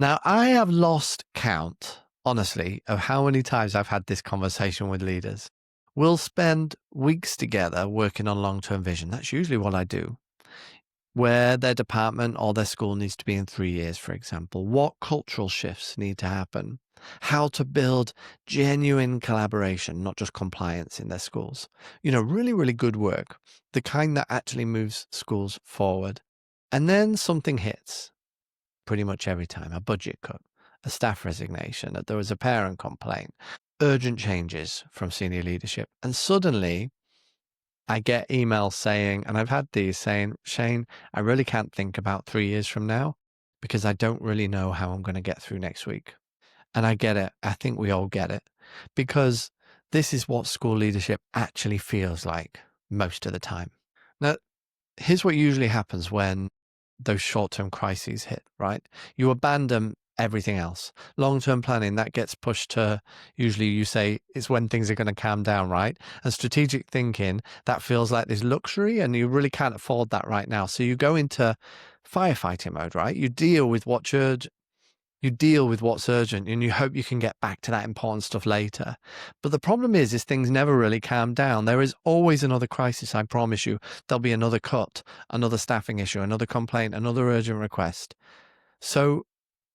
Now, I have lost count, honestly, of how many times I've had this conversation with leaders. We'll spend weeks together working on long-term vision. That's usually what I do. Where their department or their school needs to be in 3 years, for example. What cultural shifts need to happen? How to build genuine collaboration, not just compliance in their schools. Really, really good work. The kind that actually moves schools forward. And then something hits pretty much every time. A budget cut, a staff resignation, that there was a parent complaint, urgent changes from senior leadership. And suddenly I get emails saying, and I've had these saying, Shane, I really can't think about 3 years from now because I don't really know how I'm going to get through next week. And I get it. I think we all get it because this is what school leadership actually feels like most of the time. Now, here's what usually happens when those short-term crises hit, right? You abandon everything else. Long-term planning, that gets pushed to, usually you say it's when things are going to calm down, right? And strategic thinking, that feels like this luxury and you really can't afford that right now. So you go into firefighting mode, right? You deal with what's urgent and you hope you can get back to that important stuff later. But the problem is things never really calm down. There is always another crisis, I promise you. There'll be another cut, another staffing issue, another complaint, another urgent request. So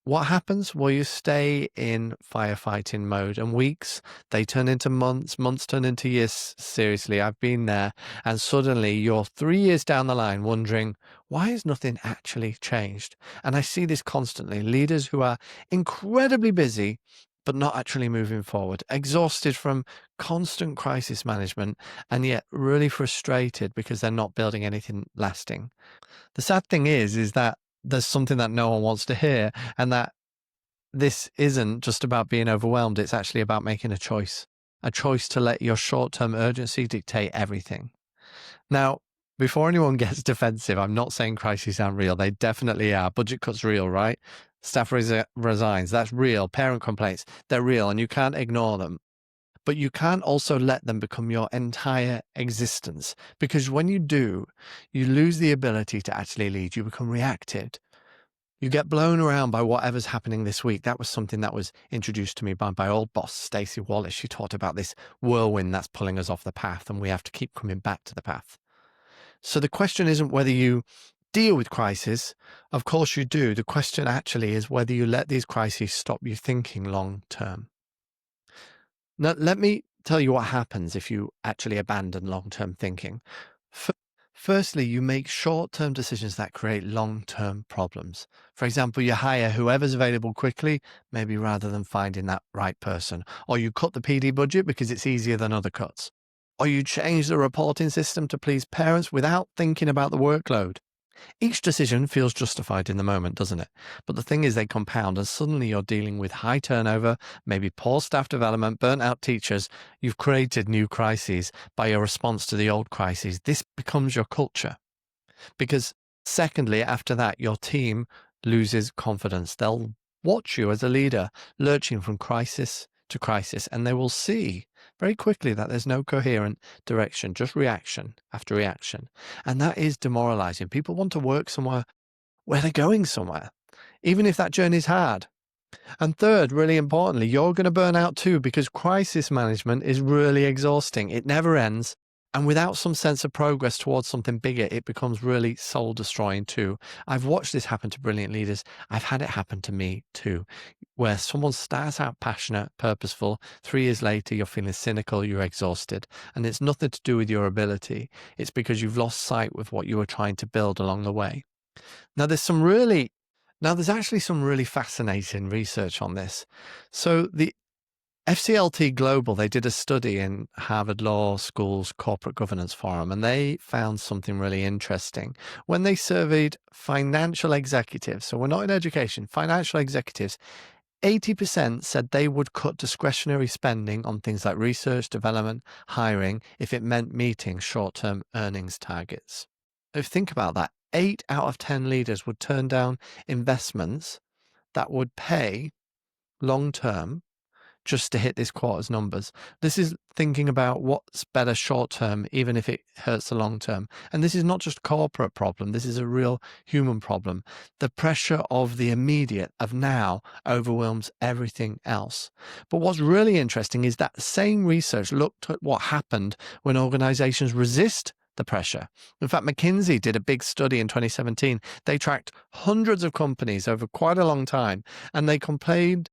what happens? Well, you stay in firefighting mode and weeks, they turn into months, months turn into years. Seriously, I've been there. And suddenly you're 3 years down the line wondering, why has nothing actually changed? And I see this constantly. Leaders who are incredibly busy, but not actually moving forward, exhausted from constant crisis management, and yet really frustrated because they're not building anything lasting. The sad thing is that there's something that no one wants to hear, and that this isn't just about being overwhelmed. It's actually about making a choice to let your short-term urgency dictate everything. Now, before anyone gets defensive, I'm not saying crises aren't real. They definitely are. Budget cuts real, right? Staff resigns. That's real. Parent complaints. They're real, and you can't ignore them. But you can't also let them become your entire existence, because when you do, you lose the ability to actually lead. You become reactive. You get blown around by whatever's happening this week. That was something that was introduced to me by my old boss, Stacey Wallace. She talked about this whirlwind that's pulling us off the path, and we have to keep coming back to the path. So the question isn't whether you deal with crisis. Of course you do. The question actually is whether you let these crises stop you thinking long term. Now, let me tell you what happens if you actually abandon long-term thinking. F- Firstly, you make short-term decisions that create long-term problems. For example, you hire whoever's available quickly, maybe rather than finding that right person. Or you cut the PD budget because it's easier than other cuts. Or you change the reporting system to please parents without thinking about the workload. Each decision feels justified in the moment, doesn't it? But the thing is, they compound, and suddenly you're dealing with high turnover, maybe poor staff development, burnt out teachers. You've created new crises by your response to the old crises. This becomes your culture. Because, secondly, after that, your team loses confidence. They'll watch you as a leader, lurching from crisis to crisis, and they will see very quickly that there's no coherent direction, just reaction after reaction. And that is demoralizing. People want to work somewhere where they're going somewhere, even if that journey is hard. And third, really importantly, you're going to burn out too, because crisis management is really exhausting. It never ends. And without some sense of progress towards something bigger, it becomes really soul destroying too. I've watched this happen to brilliant leaders. I've had it happen to me too, where someone starts out passionate, purposeful. 3 years later, you're feeling cynical, you're exhausted. And it's nothing to do with your ability. It's because you've lost sight with what you were trying to build along the way. Now, there's actually some really fascinating research on this. So the FCLT Global, they did a study in Harvard Law School's Corporate Governance Forum, and they found something really interesting. When they surveyed financial executives, so we're not in education, financial executives, 80% said they would cut discretionary spending on things like research, development, hiring, if it meant meeting short-term earnings targets. If you think about that, 8 out of 10 leaders would turn down investments that would pay long-term just to hit this quarter's numbers. This is thinking about what's better short term, even if it hurts the long term. And this is not just a corporate problem. This is a real human problem. The pressure of the immediate, of now, overwhelms everything else. But what's really interesting is that same research looked at what happened when organizations resist the pressure. In fact, McKinsey did a big study in 2017. They tracked hundreds of companies over quite a long time, and they compared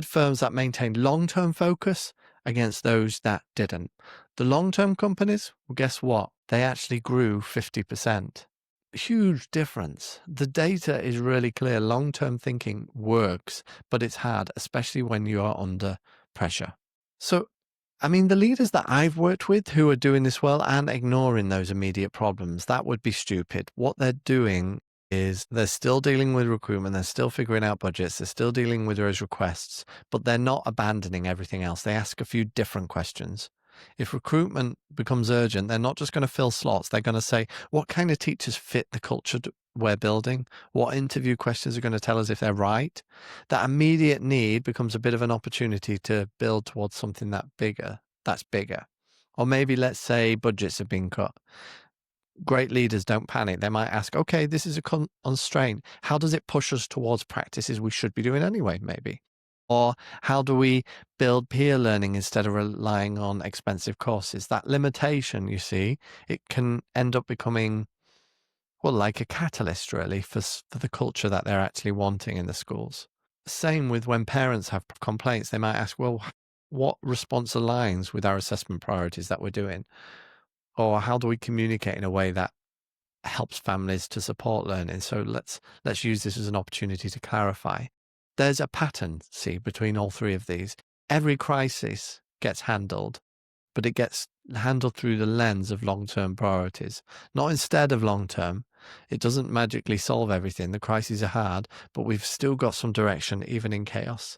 firms that maintained long-term focus against those that didn't. The long-term companies, well, guess what? They actually grew 50%. Huge difference. The data is really clear. Long-term thinking works, but it's hard, especially when you are under pressure. So, the leaders that I've worked with who are doing this well and ignoring those immediate problems, that would be stupid. What they're doing is they're still dealing with recruitment, they're still figuring out budgets, they're still dealing with those requests, but they're not abandoning everything else. They ask a few different questions. If recruitment becomes urgent, they're not just going to fill slots. They're going to say, what kind of teachers fit the culture we're building? What interview questions are going to tell us if they're right? That immediate need becomes a bit of an opportunity to build towards something that's bigger. Or maybe let's say budgets have been cut. Great leaders don't panic. They might ask, okay, this is a constraint. How does it push us towards practices we should be doing anyway, maybe? Or how do we build peer learning instead of relying on expensive courses? That limitation, you see, it can end up becoming, well, like a catalyst, really, for the culture that they're actually wanting in the schools. Same with when parents have complaints. They might ask, well, what response aligns with our assessment priorities that we're doing? Or how do we communicate in a way that helps families to support learning? So let's use this as an opportunity to clarify. There's a pattern, see, between all three of these. Every crisis gets handled, but it gets handled through the lens of long-term priorities, not instead of long-term. It doesn't magically solve everything. The crises are hard, but we've still got some direction, even in chaos.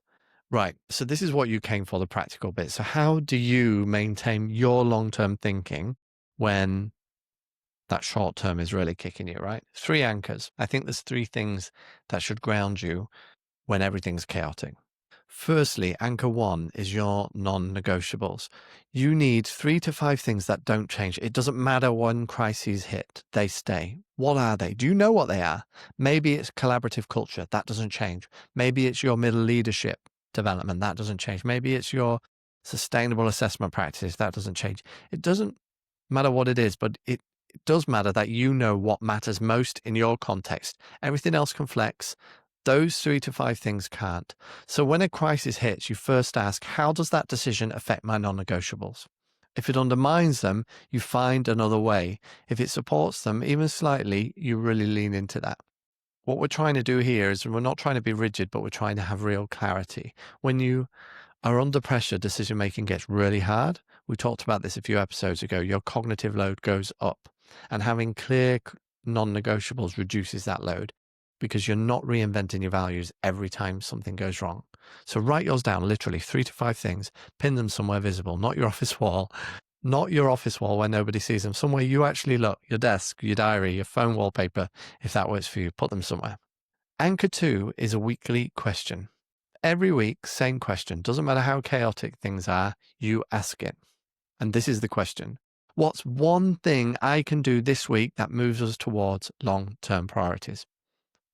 Right, so this is what you came for, the practical bit. So how do you maintain your long-term thinking when that short term is really kicking you, right? 3 anchors. I think there's 3 things that should ground you when everything's chaotic. Firstly, anchor 1 is your non-negotiables. You need 3 to 5 things that don't change. It doesn't matter when crises hit, they stay. What are they? Do you know what they are? Maybe it's collaborative culture. That doesn't change. Maybe it's your middle leadership development. That doesn't change. Maybe it's your sustainable assessment practices. That doesn't change. It doesn't matter what it is, but it does matter that you know what matters most in your context. Everything else can flex. Those 3 to 5 things can't. So when a crisis hits, you first ask, how does that decision affect my non-negotiables? If it undermines them, you find another way. If it supports them, even slightly, you really lean into that. What we're trying to do here is we're not trying to be rigid, but we're trying to have real clarity. When you are under pressure, decision making gets really hard. We talked about this a few episodes ago. Your cognitive load goes up, and having clear non-negotiables reduces that load because you're not reinventing your values every time something goes wrong. So write yours down, literally 3 to 5 things, pin them somewhere visible, not your office wall, where nobody sees them, somewhere you actually look, your desk, your diary, your phone wallpaper, if that works for you, put them somewhere. Anchor 2 is a weekly question. Every week, same question. Doesn't matter how chaotic things are, you ask it. And this is the question. What's one thing I can do this week that moves us towards long-term priorities?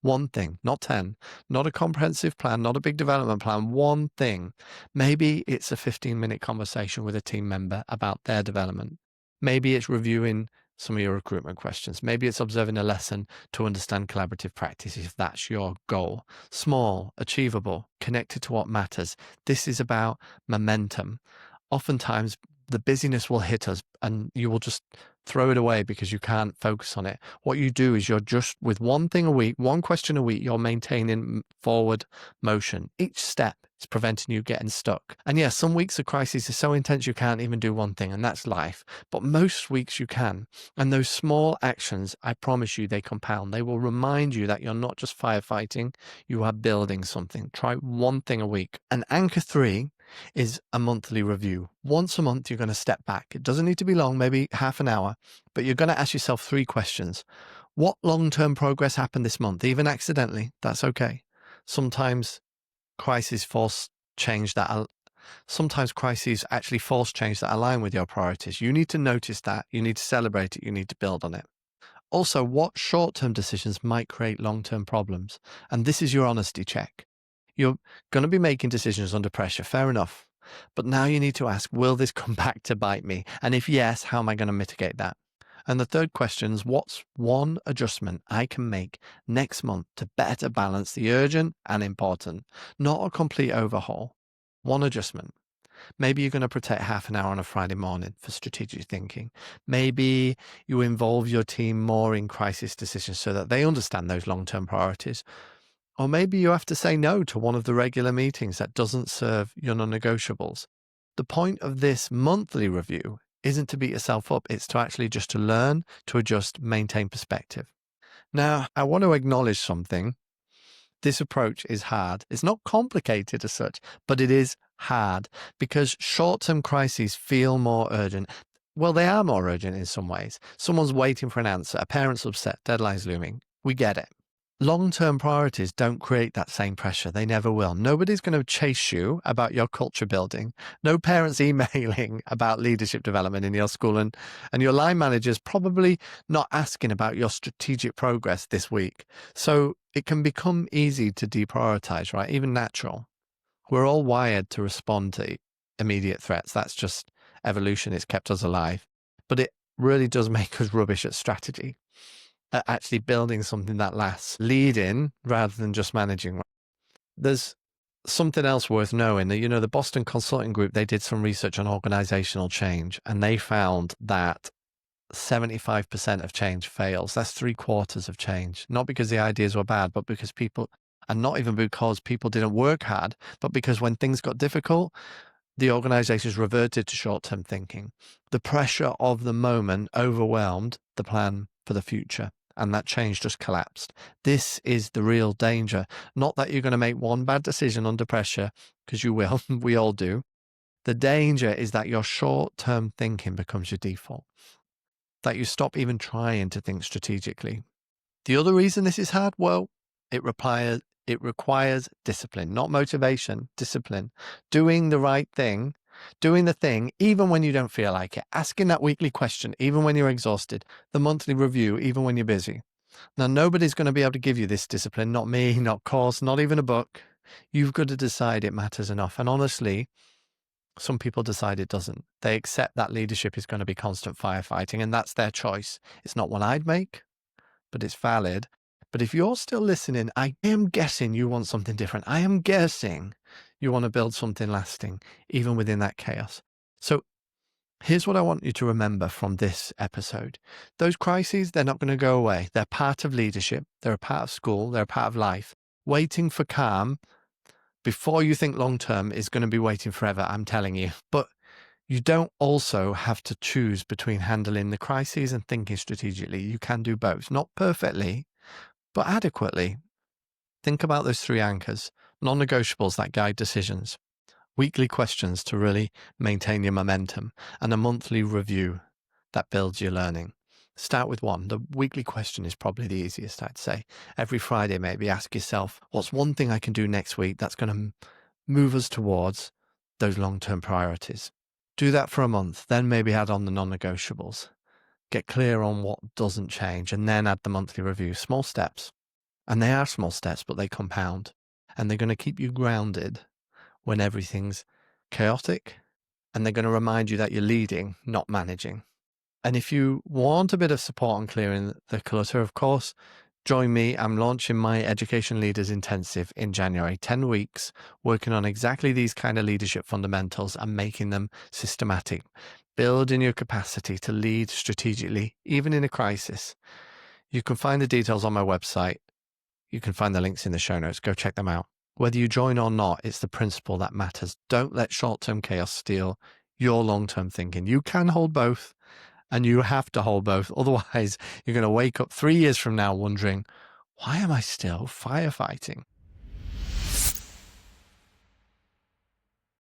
One thing, not 10, not a comprehensive plan, not a big development plan, one thing. Maybe it's a 15-minute conversation with a team member about their development. Maybe it's reviewing some of your recruitment questions. Maybe it's observing a lesson to understand collaborative practices if that's your goal. Small, achievable, connected to what matters. This is about momentum. Oftentimes, the busyness will hit us and you will just throw it away because you can't focus on it. What you do is you're just with one thing a week, one question a week, you're maintaining forward motion. Each step is preventing you getting stuck. And yeah, some weeks of crisis is so intense you can't even do one thing, and that's life. But most weeks you can. And those small actions, I promise you, they compound. They will remind you that you're not just firefighting, you are building something. Try one thing a week. And anchor 3 is a monthly review. Once a month, you're going to step back. It doesn't need to be long, maybe half an hour, but you're going to ask yourself 3 questions. What long-term progress happened this month? Even accidentally, that's okay. Sometimes crises force change that Sometimes crises actually force change that align with your priorities. You need to notice that, you need to celebrate it, you need to build on it. Also, what short-term decisions might create long-term problems? And this is your honesty check. You're going to be making decisions under pressure, fair enough. But now you need to ask, will this come back to bite me? And if yes, how am I going to mitigate that? And the third question is, what's one adjustment I can make next month to better balance the urgent and important, not a complete overhaul? One adjustment. Maybe you're going to protect half an hour on a Friday morning for strategic thinking. Maybe you involve your team more in crisis decisions so that they understand those long-term priorities. Or maybe you have to say no to one of the regular meetings that doesn't serve your non-negotiables. The point of this monthly review isn't to beat yourself up. It's to actually just to learn, to adjust, maintain perspective. Now, I want to acknowledge something. This approach is hard. It's not complicated as such, but it is hard because short-term crises feel more urgent. Well, they are more urgent in some ways. Someone's waiting for an answer, a parent's upset, deadline's looming. We get it. Long-term priorities don't create that same pressure. They never will. Nobody's going to chase you about your culture building. No parents emailing about leadership development in your school, and your line manager's probably not asking about your strategic progress this week. So it can become easy to deprioritize, right? Even natural. We're all wired to respond to immediate threats. That's just evolution. It's kept us alive. But it really does make us rubbish at strategy, at actually building something that lasts, leading rather than just managing. There's something else worth knowing that, the Boston Consulting Group, they did some research on organizational change, and they found that 75% of change fails. That's 3/4 of change, not because the ideas were bad, but because people, and not even because people didn't work hard, but because when things got difficult, the organizations reverted to short-term thinking. The pressure of the moment overwhelmed the plan for the future, and that change just collapsed. This is the real danger. Not that you're going to make one bad decision under pressure, because you will. We all do. The danger is that your short-term thinking becomes your default, that you stop even trying to think strategically. The other reason this is hard, well, it requires discipline, not motivation, discipline. Doing the right thing, doing the thing, even when you don't feel like it, asking that weekly question, even when you're exhausted, the monthly review, even when you're busy. Now, nobody's going to be able to give you this discipline, not me, not course, not even a book. You've got to decide it matters enough. And honestly, some people decide it doesn't. They accept that leadership is going to be constant firefighting, and that's their choice. It's not one I'd make, but it's valid. But if you're still listening, I am guessing you want something different. I am guessing you want to build something lasting, even within that chaos. So here's what I want you to remember from this episode. Those crises, they're not going to go away. They're part of leadership. They're a part of school. They're a part of life. Waiting for calm before you think long-term is going to be waiting forever, I'm telling you. But you don't also have to choose between handling the crises and thinking strategically. You can do both, not perfectly, but adequately. Think about those 3 anchors, non-negotiables that guide decisions, weekly questions to really maintain your momentum, and a monthly review that builds your learning. Start with one. The weekly question is probably the easiest, I'd say. Every Friday, maybe ask yourself, what's one thing I can do next week that's going to move us towards those long-term priorities? Do that for a month, then maybe add on the non-negotiables. Get clear on what doesn't change, and then add the monthly review. Small steps. And they are small steps, but they compound. And they're going to keep you grounded when everything's chaotic. And they're going to remind you that you're leading, not managing. And if you want a bit of support on clearing the clutter, of course, join me. I'm launching my Education Leaders Intensive in January, 10 weeks, working on exactly these kind of leadership fundamentals and making them systematic, building your capacity to lead strategically, even in a crisis. You can find the details on my website. You can find the links in the show notes. Go check them out. Whether you join or not, it's the principle that matters. Don't let short-term chaos steal your long-term thinking. You can hold both. And you have to hold both. Otherwise, you're going to wake up 3 years from now wondering, why am I still firefighting?